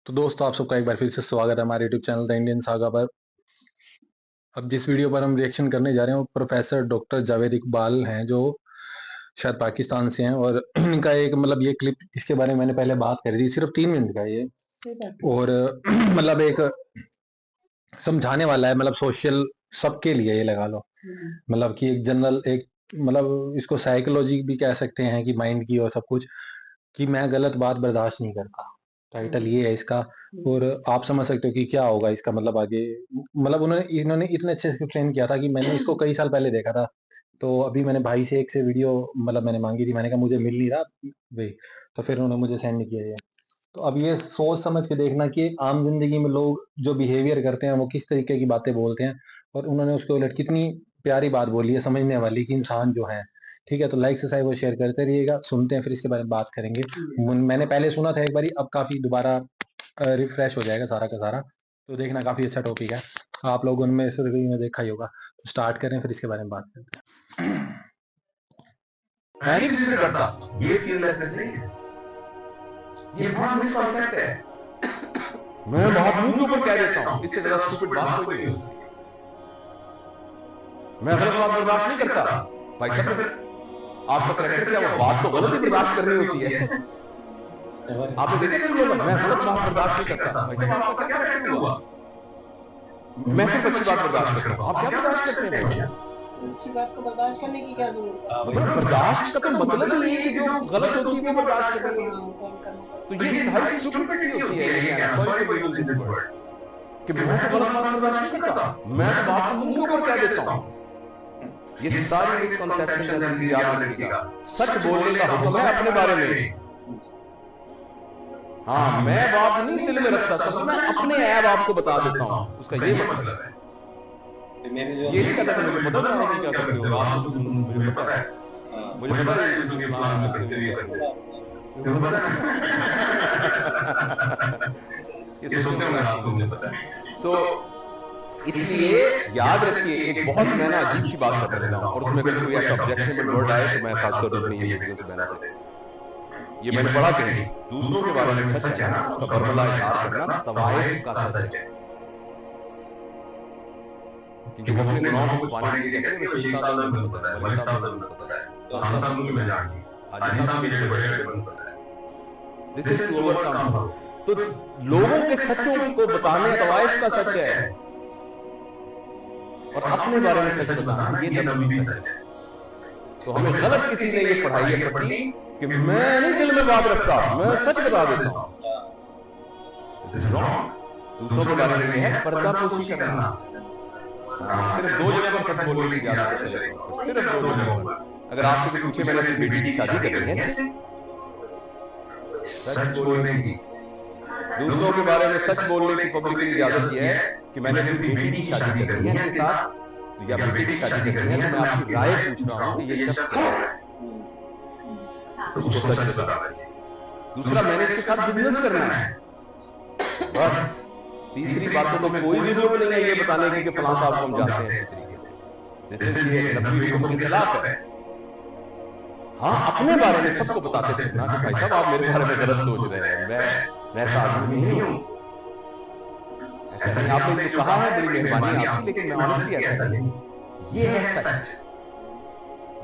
तो दोस्तों आप सबका एक बार फिर से स्वागत है हमारे YouTube channel the Indian saga पर। अब जिस वीडियो पर हम रिएक्शन करने जा रहे हैं वो प्रोफेसर डॉक्टर जावेद इकबाल हैं, जो शायद पाकिस्तान से हैं। और इनका एक मतलब ये क्लिप, इसके बारे में मैंने पहले बात करी थी, सिर्फ 3 मिनट का ये। और मतलब एक समझाने वाला है, मतलब सोशल सबके लिए ये लगा लो, मतलब कि एक जनरल एक मतलब इसको साइकोलॉजी भी कह सकते हैं कि माइंड की और सब कुछ, कि मैं गलत बात बर्दाश्त नहीं करता। टाइटल ये है इसका। और आप समझ सकते हो कि क्या होगा इसका मतलब आगे। मतलब इन्होंने इतने अच्छे से एक्सप्लेन किया था कि मैंने इसको कई साल पहले देखा था। तो अभी मैंने भाई से एक से वीडियो मतलब मैंने मांगी थी, मैंने कहा मुझे मिल नहीं रहा भाई, तो फिर उन्होंने मुझे सेंड किया ये। तो अब ये सोच समझ के देखना कि आम जिंदगी में लोग जो बिहेवियर करते हैं वो किस तरीके की बातें बोलते हैं। और उन्होंने उसके उलट कितनी प्यारी बात बोली है, समझने वाली, कि इंसान जो है। ठीक है, तो लाइक सब्सक्राइब और शेयर करते रहिएगा। सुनते हैं फिर इसके बारे में बात करेंगे। मैंने पहले सुना था एक बारी, अब काफी दोबारा रिफ्रेश हो जाएगा सारा का सारा। तो देखना, काफी अच्छा टॉपिक है, आप लोगों ने से कहीं में देखा ही होगा। तो स्टार्ट करें फिर इसके बारे में बात करते हैं। मैं नहीं किसी से डरता, ये फियरलेसनेस नहीं है, ये बहुत मिसकॉन्सेप्ट है। मैं बहुत मुंह के ऊपर कह देता हूं, इससे ज्यादा स्टूपिड बात कोई नहीं हो सकती। मैं गलत बात बर्दाश्त नहीं करता। भाई साहब, आपका कैरेक्टर क्या, वो बात तो गलत ही बर्दाश्त करनी होती है। आपने देखा किसी लोग, मैं गलत बात बर्दाश्त नहीं करता। भाई साहब, आपका क्या कैरेक्टर हुआ? मैं सिर्फ अच्छी बात बर्दाश्त करता हूं, आप क्या बर्दाश्त करते हैं भैया? अच्छी बात को बर्दाश्त करने की क्या जरूरत है? बर्दाश्त का तो मतलब ही है कि जो गलत होती है वो बर्दाश्त करनी है। तो ये इंतहाई स्टूपिडिटी होती है। ये कहना, sorry for using this word, कि मैं तो गलत बात बर्दाश्त नहीं करता, मैं तो बात को मुंह के ऊपर कह देता हूं। ये सारी मिसकंसेप्शन है, प्लीज याद रखिएगा। सच बोलने का हुक्म है अपने बारे में। हाँ, मैं बात नहीं दिल में रखता था, मैं अपने ऐब आपको बता देता हूं, उसका ये मतलब है। ये नहीं कहता कि मुझे पता था आप क्या करते हो, आप तो मुझे पता है, मुझे पता है तुम इस्लाम में करते हो, तुम्हें पता है। ये सुनते होंगे आपको, मुझे पता है। तो इसलिए याद रखिए, एक बहुत मैं ना अजीब सी बात करने लगा हूं, और उसमें अगर कोई ऐसा ऑब्जेक्शनेबल वर्ड आए तो मैं खासतौर पर अपनी ये वीडियो से बहना से, ये मैंने पढ़ा कहीं, दूसरों के बारे में सच है ना, उसका बरमला इजहार करना तवाइफ का सच है। क्योंकि वो अपने गुनाहों को छुपाने के लिए कहते हैं, शेख साहब ने मुझे पता है, मलिक साहब ने मुझे पता है, तो खान साहब मुझे मैं जानती हूं, हाजी साहब भी मेरे बड़े बड़े पता है। This is to overcome. तो लोगों के सच्चों को बताने तवाइफ का सच है, और अपने बारे में सच बताना ये नबवी सच है। तो हमें गलत किसी ने ये पढ़ाई है पढ़ी कि मैं नहीं दिल में बात रखता, मैं सच बता देता हूं। This is wrong. दूसरों के बारे में है पर्दापोशी करना। सिर्फ 2 जगह पर सच बोलने की इजाजत है, सिर्फ 2 जगह पर। अगर आपसे कोई पूछे मैंने अपनी बेटी की शादी करनी है, सच बोलने की। दूसरों के बारे में सच बोलने की पब्लिकली इजाजत यह है कि मैंने अपनी बेटी की शादी करनी है इनके साथ, तो या बेटी की शादी करनी है, तो मैं आपकी राय पूछ रहा हूं कि ये शख्स क्या है, उसको सच बताना चाहिए। दूसरा, मैंने इसके साथ बिजनेस करना है, बस। तीसरी बातों में कोई जरूरत नहीं है ये बताने की कि फलां साहब को हम जानते हैं इस तरीके से। दिस इज ये नबवी हुक्म के खिलाफ है। हाँ, अपने बारे में सबको बताते थे ना कि भाई साहब आप मेरे बारे में गलत सोच रहे हैं, मैं ऐसा आदमी नहीं हूं, ऐसा नहीं। आपने जो कहा है बड़ी मेहरबानी आपकी, लेकिन मैं ऑनेस्टली ऐसा नहीं। ये है सच,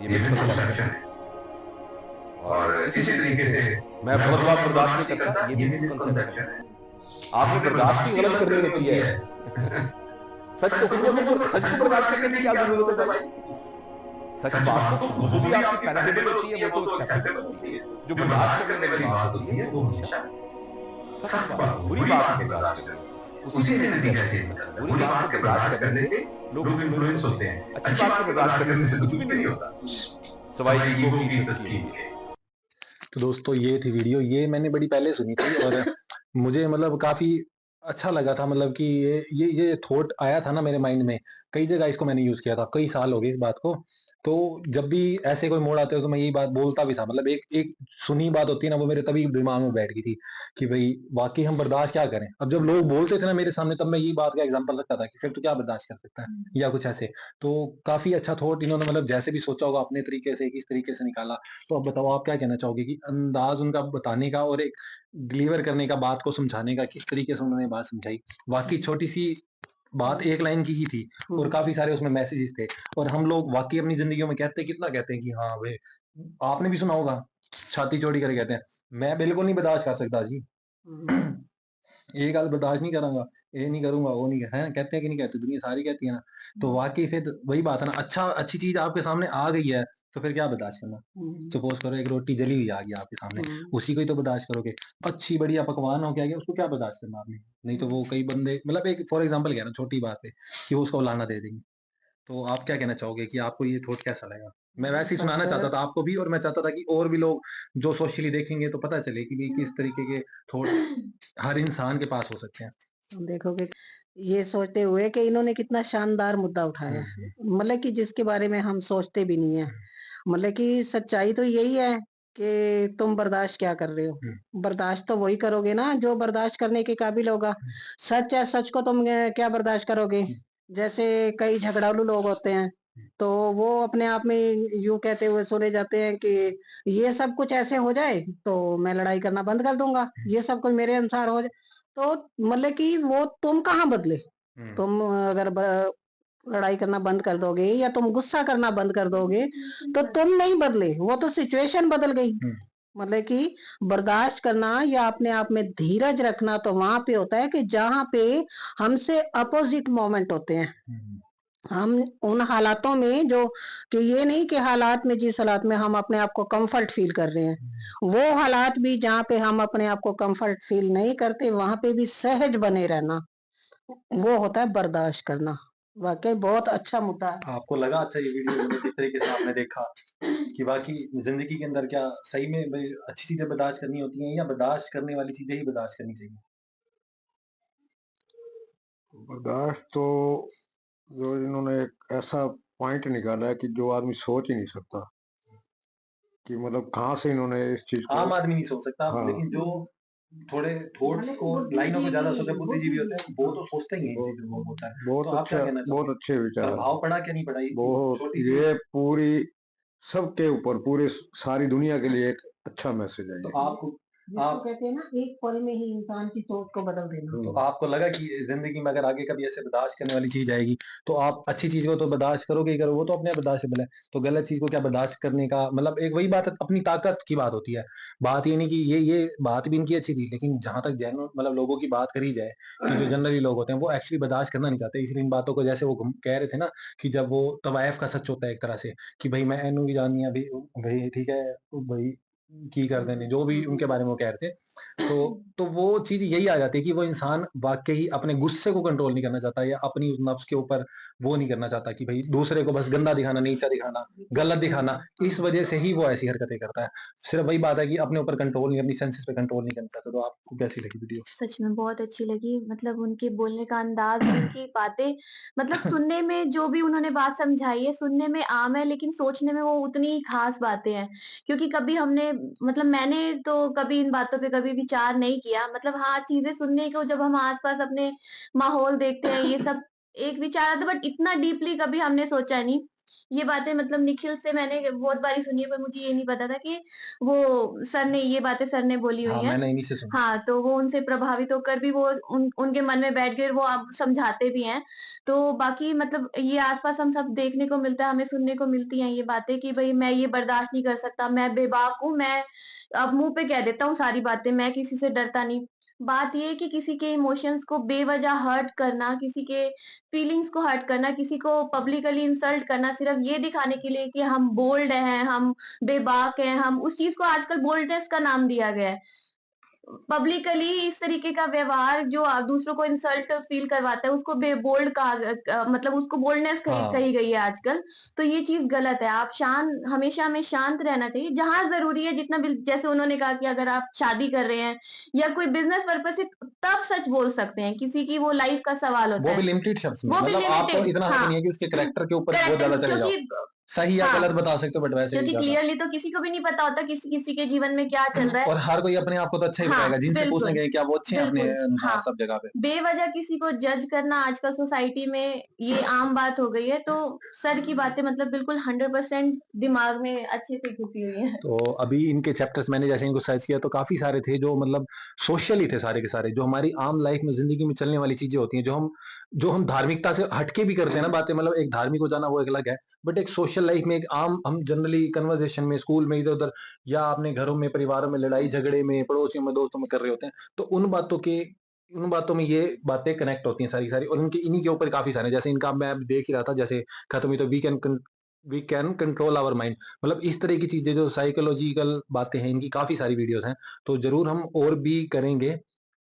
ये मिसकंसेप्शन है। और इसी तरीके से मैं गलत बात बर्दाश्त नहीं करता, ये भी मिसकंसेप्शन है। आपने बर्दाश्त ही गलत करनी होती है। सच को बर्दाश्त करने की क्या जरूरत है भाई? सच बात तो खुद ही आपकी पैलेटेबल होती है, वो तो एक्सेप्टेबल होती है। जो बर्दाश्त करने वाली बात होती है वो हमेशा सच बात, बुरी बात बर्दाश्त करनी, उसी से नतीजा चेंज होता है। बुरी बात को बर्दाश्त करने से लोग इन्फ्लुएंस होते हैं, अच्छी बात को बर्दाश्त करने से कुछ भी नहीं होता, सवाई ईगो की तस्कीन के। तो दोस्तों ये थी वीडियो, ये मैंने बड़ी पहले सुनी थी और मुझे मतलब काफी अच्छा लगा था। मतलब कि ये थॉट आया था ना मेरे माइंड में, कई जगह इसको मैंने यूज़ किया था, कई साल हो गए इस बात को। तो जब भी ऐसे कोई मोड़ आते हो तो मैं यही बात बोलता भी था, मतलब एक एक सुनी बात होती है ना, वो मेरे तभी दिमाग में बैठ गई थी कि भई वाक़ई हम बर्दाश्त क्या करें? अब जब लोग बोलते थे ना मेरे सामने, तब मैं यही बात का एग्ज़ाम्पल रखता था कि फिर तू क्या बर्दाश्त कर सकता है? या कुछ ऐसे। तो काफ़ी अच्छा थॉट इन्होंने मतलब जैसे भी सोचा होगा अपने तरीके से, किस तरीके से निकाला। तो अब बताओ आप क्या कहना चाहोगे कि अंदाज़ उनका बताने का और एक डिलीवर करने का, बात को समझाने का, किस तरीके से उन्होंने बात समझाई? वाक़ई छोटी-सी बात एक लाइन की ही थी और काफ़ी सारे उसमें मैसेजेस थे, और हम लोग वाक़ई अपनी ज़िंदगियों में कहते कितना कहते हैं कि हाँ भई, आपने भी सुना होगा, छाती चौड़ी करके कहते हैं, मैं बिल्कुल नहीं बर्दाश्त कर सकता जी। ये गल बर्दाश्त नहीं करूँगा, ये नहीं करूँगा, वो नहीं हैं, कहते हैं कि नहीं कहते? दुनिया सारी कहती है ना। तो वाक़ई फिर वही बात है ना, अच्छी चीज़ आपके सामने आ गई है, तो फिर क्या बर्दाश्त करना? सपोज़ करो एक रोटी जली हुई आ गई आपके सामने, उसी को ही तो बर्दाश्त करोगे। अच्छी बढ़िया पकवान हो के आ गया, उसको क्या बर्दाश्त करना आपने? नहीं तो वो कई बंदे, मतलब एक फॉर एग्ज़ाम्पल कह रहा हूँ, छोटी बात है कि वो उसको लाना दे देंगे। तो आप क्या कहना चाहोगे कि आपको ये थॉट कैसा लगा? मैं वैसे ही सुनाना चाहता था आपको भी, और मैं चाहता था कि और भी लोग जो सोशली देखेंगे तो पता चले कि भई किस तरीके के थॉट हर इंसान के पास हो सकते हैं। देखोगे ये सोचते हुए कि इन्होंने कितना शानदार मुद्दा उठाया हुँ, है, हुँ, मतलब कि जिसके बारे में हम सोचते भी नहीं है। मतलब कि सच्चाई तो यही है कि तुम बर्दाश्त क्या कर रहे हो? हुँ, बर्दाश्त तो वही करोगे ना जो बर्दाश्त करने के काबिल होगा। हुँ, सच है, सच को तुम क्या बर्दाश्त करोगे? जैसे कई झगड़ालू लोग होते हैं, तो वो अपने आप में यूँ कहते हुए सुने जाते हैं कि ये सब कुछ ऐसे हो जाए, तो मैं लड़ाई करना बंद कर दूँगा। ये सब कुछ मेरे अनुसार हो जाए, तो मतलब कि वो तुम कहाँ बदले? हुँ, तुम अगर लड़ाई करना बंद कर दोगे या तुम गुस्सा करना बंद कर दोगे, तो तुम नहीं बदले, वो तो सिचुएशन बदल गई। हुँ, मतलब कि बर्दाश्त करना या अपने आप में धीरज रखना तो वहाँ पे होता है कि जहाँ पे हमसे अपोज़िट मोमेंट होते हैं। हुँ, हम उन हालातों में जो कि ये नहीं कि हालात में जिस हालात में हम अपने आप को कम्फ़र्ट फ़ील कर रहे हैं, वो हालात भी जहाँ पे हम अपने आप को कम्फ़र्ट फ़ील नहीं करते, वहाँ पे भी सहज बने रहना, वो होता है बर्दाश्त करना। वाक़ई बहुत अच्छा मुद्दा है। आपको लगा अच्छा ये वीडियो, मतलब किस तरीके से आपने देखा कि वाक़ई ज़िंदगी के अंदर क्या सही में भई अच्छी चीज़ें बर्दाश्त करनी होती हैं, या बर्दाश्त करने वाली चीज़ें ही बर्दाश्त करनी चाहिए? बर्दाश्त तो जो इन्होंने एक ऐसा पॉइंट निकाला है कि जो आदमी सोच ही नहीं सकता कि मतलब कहाँ से इन्होंने इस चीज़ को। आम आदमी नहीं सोच सकता, हाँ, लेकिन जो थोड़े थॉट्स को, लाइनों को ज़्यादा सोचते हैं, बुद्धिजीवी होते हैं, वो तो सोचते ही हैं, बहुत इसी वो होता है। तो बहुत आप क्या अच्छा, कहना बहुत चाहोगे? अच्छे विचार हैं। प्रभाव पड़ा क्या नहीं पड़ा? ये बहुत छोटी-सी, ये पूरी सबके ऊपर, पूरे सारी दुनिया के लिए एक अच्छा मैसेज है तो ये। आपको जिसको आप कहते हैं ना एक पल में ही इंसान की सोच को बदल देना। तो हुँ। आपको लगा कि ज़िंदगी में अगर आगे कभी ऐसे बर्दाश्त करने वाली चीज़ आएगी, तो आप अच्छी चीज़ को तो बर्दाश्त करोगे ही करोगे, वो तो अपने आप बर्दाश्तेबल है। तो गलत चीज़ को क्या बर्दाश्त करने का मतलब, एक वही बात है, अपनी ताकत की बात होती है। बात ये नहीं कि ये बात भी इनकी अच्छी थी, लेकिन जहाँ तक जेन्युइन मतलब लोगों की बात करी जाए, कि जो जनरली लोग होते हैं, वो एक्चुअली बर्दाश्त करना नहीं चाहते। इसलिए इन बातों को, जैसे वो कह रहे थे ना कि जब वो तवाइफ का सच होता है एक तरह से, कि भई मैं इन्हू की जानी अभी, भई ठीक है, भई की कर देनी, जो भी उनके बारे में वो कह रहे थे। तो वो चीज़ यही आ जाती है कि वो इंसान वाक़ई अपने गुस्से को कंट्रोल नहीं करना चाहता, या अपनी उस नफ्स के ऊपर वो नहीं करना चाहता कि भई दूसरे को बस गंदा दिखाना, नीचा दिखाना, गलत दिखाना, इस वज़ह से ही वो ऐसी हरकतें करता है। सिर्फ़ वही बात है कि अपने ऊपर कंट्रोल नहीं, अपनी सेंसेस पे कंट्रोल नहीं करना चाहता। तो आपको कैसी लगी वीडियो? सच में बहुत अच्छी लगी मतलब उनके बोलने का अंदाज़ और उनकी बातें मतलब सुनने में जो भी उन्होंने बात समझाई है, सुनने में आम है लेकिन सोचने में वो उतनी ही ख़ास बातें हैं। क्योंकि कभी हमने मतलब मैंने तो कभी इन बातों पे कभी विचार नहीं किया। मतलब हाँ, चीज़ें सुनने को जब हम आस-पास अपने माहौल देखते हैं, ये सब एक विचार आता है बट इतना डीपली कभी हमने सोचा नहीं। ये बातें मतलब निखिल से मैंने बहुत बारी सुनी है पर मुझे ये नहीं पता था कि वो सर ने ये बातें सर ने बोली हुई हाँ, हैं। मैंने इन्हीं से सुना। हाँ, तो वो उनसे प्रभावित होकर भी वो उनके मन में बैठ गई और वो अब समझाते भी हैं। तो बाकी मतलब ये आस-पास हम सब देखने को मिलता है, हमें सुनने को मिलती हैं ये बातें कि भई मैं ये बर्दाश्त नहीं कर सकता, मैं बेबाक हूँ, मैं अब मुँह पे कह देता हूँ सारी बातें, मैं किसी से डरता नहीं। बात ये है कि किसी के इमोशंस को बेवज़ह हर्ट करना, किसी के फीलिंग्स को हर्ट करना, किसी को पब्लिकली इंसल्ट करना सिर्फ़ ये दिखाने के लिए कि हम बोल्ड हैं, हम बेबाक हैं, हम उस चीज़ को आजकल बोल्डनेस का नाम दिया गया है। पब्लिकली इस तरीके का व्यवहार जो दूसरों को इंसल्ट फील करवाता है, उसको बोल्ड मतलब उसको बोल्डनेस हाँ। कही गई है आजकल। तो ये चीज़ गलत है। आप हमेशा हमें शांत रहना चाहिए। जहाँ ज़रूरी है जितना भी, जैसे उन्होंने कहा कि अगर आप शादी कर रहे हैं या कोई बिज़नेस पर्पज़ से, तब सच बोल सकते हैं। किसी की वो लाइफ़ का सवाल होता वो भी है। लिमिटेड शब्द में, वो भी मतलब आपको लिमिटेड, इतना हक हाँ। नहीं है कि उसके कैरेक्टर के ऊपर बहुत करेक्ट, ज़्यादा चले जाओ। क्योंकि सही या हाँ, गलत बता सकते हो बट वैसे भी क्योंकि ज़्यादा। क्लियरली तो किसी को भी नहीं पता होता किसी के जीवन में क्या चल रहा है। और हर कोई अपने आप को तो अच्छा ही हाँ, बताएगा, जिनसे पूछने बिल्कुल, गए क्या वो अच्छे हैं अपने बिल्कुल, अनुसार हाँ। सब जगह पे। बेवज़ह किसी को जज करना आजकल सोसाइटी में ये आम बात हो गई है, तो सर की बातें मतलब बिल्कुल 100% दिमाग में अच्छे से घुसी हुई हैं। तो अभी इनके चैप्टर्स मैंने जैसे इनको सर्च किया तो काफ़ी सारे थे जो मतलब सोशल ही थे सारे के सारे, जो हमारी आम लाइफ में ज़िंदगी में चलने वाली चीज़ें होती हैं, जो हम धार्मिकता से हट के भी करते हैं ना बातें, मतलब एक धार्मिक हो जाना वो एक अलग है, बट एक सोशल लाइफ में एक आम हम जनरली कन्वर्सेशन में, स्कूल में, इधर-उधर या अपने घरों में, परिवारों में, लड़ाई झगड़े में, पड़ोसियों में, दोस्तों में कर रहे होते हैं। तो उन बातों में ये बातें कनेक्ट होती हैं सारी की सारी, और इनके इन्हीं के ऊपर काफ़ी सारे, जैसे इनका मैं अभी देख ही रहा था, जैसे खत्म हुई तो we can control our mind, मतलब इस तरह की चीज़ें जो साइकोलॉजिकल बातें हैं, इनकी काफ़ी सारी वीडियोज़ हैं। तो ज़रूर हम और भी करेंगे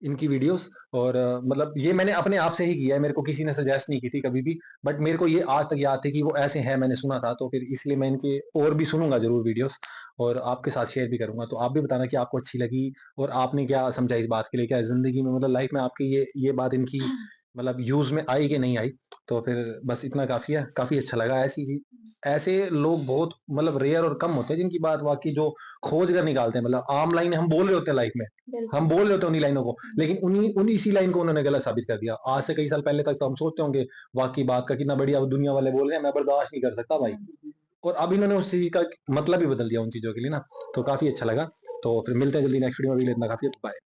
इनकी वीडियोज़, और मतलब ये मैंने अपने आप से ही किया है, मेरे को किसी ने सजेस्ट नहीं की थी कभी भी, बट मेरे को ये आज तक याद है कि वो ऐसे हैं, मैंने सुना था, तो फिर इसलिए मैं इनके और भी सुनूँगा ज़रूर वीडियोज़, और आपके साथ शेयर भी करूँगा। तो आप भी बताना कि आपको अच्छी लगी और आपने क्या समझा इस बात के लिए? क्या ज़िंदगी में मतलब लाइफ़ में आपकी ये बात इनकी मतलब यूज़ में आई कि नहीं आई? तो फिर बस इतना काफ़ी है, काफ़ी अच्छा लगा। ऐसे लोग बहुत मतलब रेयर और कम होते हैं जिनकी बात वाक़ई जो खोज कर निकालते हैं, मतलब आम लाइन हम बोल रहे होते हैं लाइफ में, हम बिल्कुल। बोल रहे होते हैं उन्हीं लाइनों को, लेकिन उन्हीं इसी लाइन को उन्होंने गलत साबित कर दिया। आज से कई साल पहले तक तो हम सोचते होंगे वाक़ई बात का कितना बढ़िया वो दुनिया वाले बोल रहे हैं, मैं बर्दाश्त नहीं कर सकता भाई। और अब इन्होंने उस चीज़ का मतलब ही बदल दिया उन चीज़ों के लिए ना, तो काफ़ी अच्छा लगा। तो फिर मिलते हैं जल्दी नेक्स्ट वीडियो में, अभी के लिए इतना काफ़ी है। बाय।